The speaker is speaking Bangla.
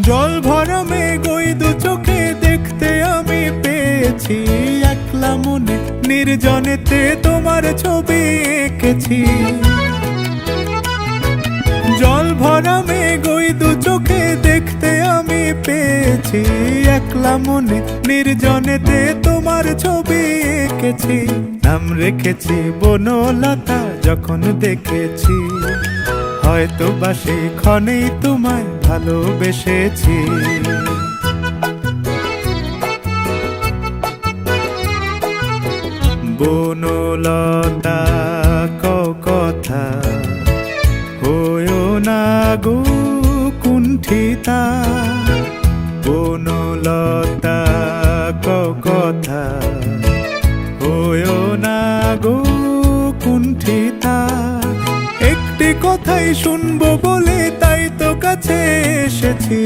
জল ভরা মেঘ ওই দু চোখে দেখতে আমি পেয়েছি, একলা মনে নির্জনেতে তোমার ছবি এঁকেছি। জল ভরা মেঘ ওই দু চোখে দেখতে আমি পেয়েছি, একলা মনে নির্জনেতে তোমার ছবি এঁকেছি। নাম রেখেছি বনলতা যখন দেখেছি, হয়তো বা সেই ক্ষণেই তোমায় ভালোবেসেছি। বনলতা কথা হয়ো না গো কুণ্ঠিতা, বনলতা কথা হয়ো না গো কুণ্ঠিতা। একটি কথাই শুনবো বলে তাই তো কাছে এসেছি।